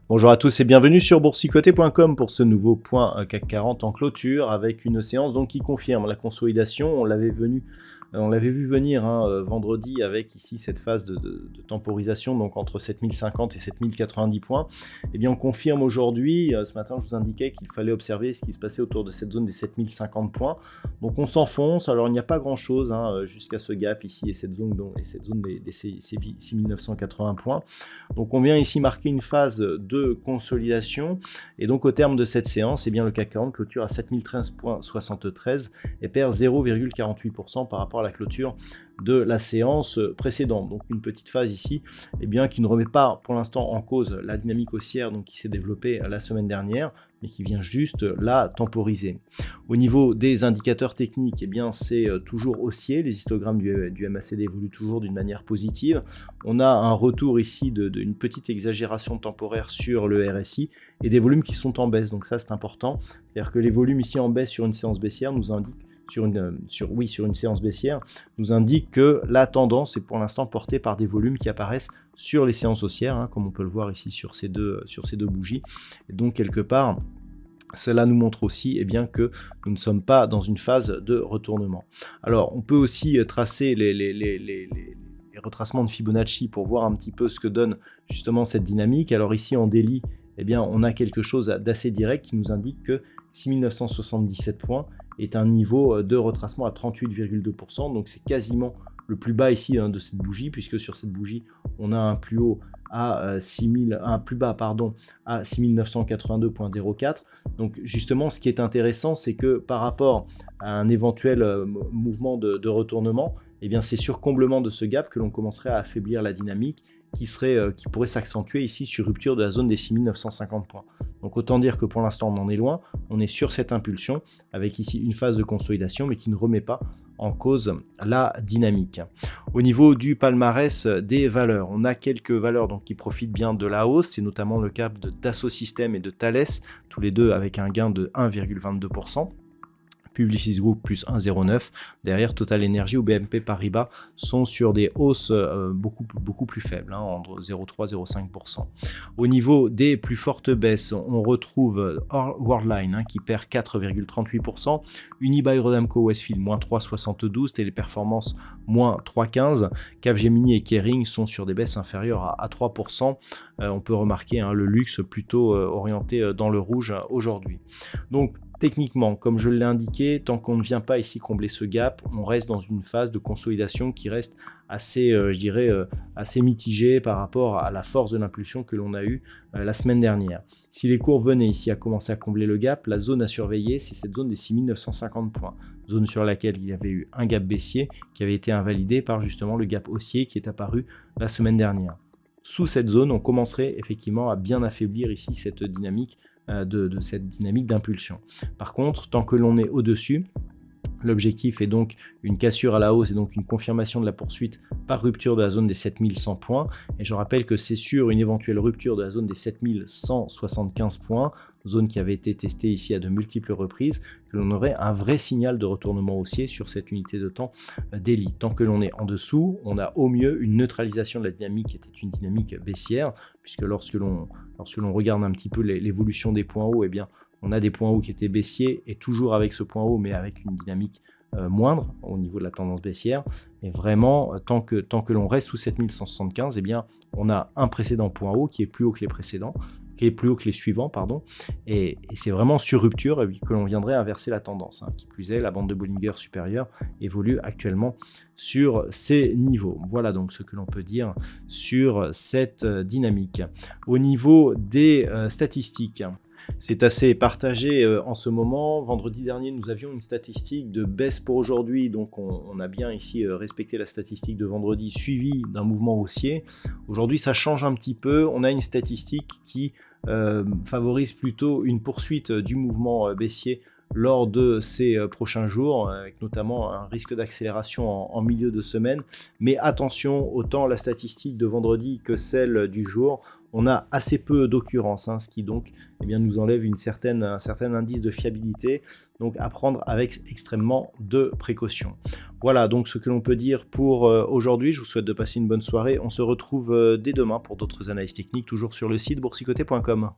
Bonjour à tous et bienvenue sur boursicoté.com pour ce nouveau point CAC 40 en clôture avec une séance donc qui confirme la consolidation. On l'avait vu venir vendredi avec ici cette phase de temporisation donc entre 7050 et 7090 points. Et bien on confirme aujourd'hui, ce matin je vous indiquais qu'il fallait observer ce qui se passait autour de cette zone des 7050 points. Donc on s'enfonce, alors il n'y a pas grand chose jusqu'à ce gap ici et cette zone des 6980 points. Donc on vient ici marquer une phase de consolidation et donc au terme de cette séance, eh bien, le CAC 40 clôture à 7013,73 et perd 0,48% par rapport à la clôture de la séance précédente. Donc une petite phase ici eh bien, qui ne remet pas pour l'instant en cause la dynamique haussière donc, qui s'est développée la semaine dernière, mais qui vient juste la temporiser. Au niveau des indicateurs techniques, eh bien, c'est toujours haussier. Les histogrammes du MACD évoluent toujours d'une manière positive. On a un retour ici d'une petite exagération temporaire sur le RSI et des volumes qui sont en baisse. Donc ça, c'est important. C'est-à-dire que les volumes ici en baisse sur une séance baissière nous indiquent sur une séance baissière, nous indique que la tendance est pour l'instant portée par des volumes qui apparaissent sur les séances haussières, comme on peut le voir ici sur ces deux bougies. Et donc quelque part, cela nous montre aussi eh bien, que nous ne sommes pas dans une phase de retournement. Alors on peut aussi tracer les retracements de Fibonacci pour voir un petit peu ce que donne justement cette dynamique. Alors ici en daily, eh bien, on a quelque chose d'assez direct qui nous indique que 6977 points est un niveau de retracement à 38,2%, donc c'est quasiment le plus bas ici de cette bougie, puisque sur cette bougie, on a un plus haut à un plus bas à 6982,04. Donc justement, ce qui est intéressant, c'est que par rapport à un éventuel mouvement de retournement, eh bien c'est sur comblement de ce gap que l'on commencerait à affaiblir la dynamique qui pourrait s'accentuer ici sur rupture de la zone des 6950 points. Donc autant dire que pour l'instant on en est loin, on est sur cette impulsion avec ici une phase de consolidation mais qui ne remet pas en cause la dynamique. Au niveau du palmarès des valeurs, on a quelques valeurs donc, qui profitent bien de la hausse, c'est notamment le cas de Dassault Systèmes et de Thales, tous les deux avec un gain de 1,22%. Publicis Group plus 1,09. Derrière, Total Energy ou BNP Paribas sont sur des hausses beaucoup plus faibles, entre 0,3 et 0,5%. Au niveau des plus fortes baisses, on retrouve Worldline qui perd 4,38%, Unibail-Rodamco Westfield moins 3,72%, Téléperformance moins 3,15%, Capgemini et Kering sont sur des baisses inférieures à 3%. On peut remarquer le luxe plutôt orienté dans le rouge aujourd'hui. Donc, techniquement, comme je l'ai indiqué, tant qu'on ne vient pas ici combler ce gap, on reste dans une phase de consolidation qui reste assez, assez mitigée par rapport à la force de l'impulsion que l'on a eue la semaine dernière. Si les cours venaient ici à commencer à combler le gap, la zone à surveiller, c'est cette zone des 6950 points. Zone sur laquelle il y avait eu un gap baissier qui avait été invalidé par justement le gap haussier qui est apparu la semaine dernière. Sous cette zone, on commencerait effectivement à bien affaiblir ici cette dynamique cette dynamique d'impulsion. Par contre, tant que l'on est au-dessus, l'objectif est donc une cassure à la hausse et donc une confirmation de la poursuite par rupture de la zone des 7100 points. Et je rappelle que c'est sur une éventuelle rupture de la zone des 7175 points, zone qui avait été testée ici à de multiples reprises, que l'on aurait un vrai signal de retournement haussier sur cette unité de temps daily. Tant que l'on est en dessous, on a au mieux une neutralisation de la dynamique qui était une dynamique baissière, puisque lorsque l'on regarde un petit peu l'évolution des points hauts, eh bien, on a des points hauts qui étaient baissiers et toujours avec ce point haut, mais avec une dynamique moindre au niveau de la tendance baissière. Et vraiment, tant que l'on reste sous 7175, eh bien, on a un précédent point haut qui est plus haut que les précédents, qui est plus haut que les suivants, pardon. Et c'est vraiment sur rupture que l'on viendrait inverser la tendance. Qui plus est, la bande de Bollinger supérieure évolue actuellement sur ces niveaux. Voilà donc ce que l'on peut dire sur cette dynamique. Au niveau des statistiques, c'est assez partagé en ce moment. Vendredi dernier, nous avions une statistique de baisse pour aujourd'hui. Donc, on a bien ici respecté la statistique de vendredi suivie d'un mouvement haussier. Aujourd'hui, ça change un petit peu. On a une statistique qui favorise plutôt une poursuite du mouvement baissier lors de ces prochains jours, avec notamment un risque d'accélération en milieu de semaine. Mais attention, autant la statistique de vendredi que celle du jour, on a assez peu d'occurrences, ce qui donc nous enlève un certain indice de fiabilité, donc à prendre avec extrêmement de précaution. Voilà donc ce que l'on peut dire pour aujourd'hui. Je vous souhaite de passer une bonne soirée. On se retrouve dès demain pour d'autres analyses techniques, toujours sur le site boursicoté.com.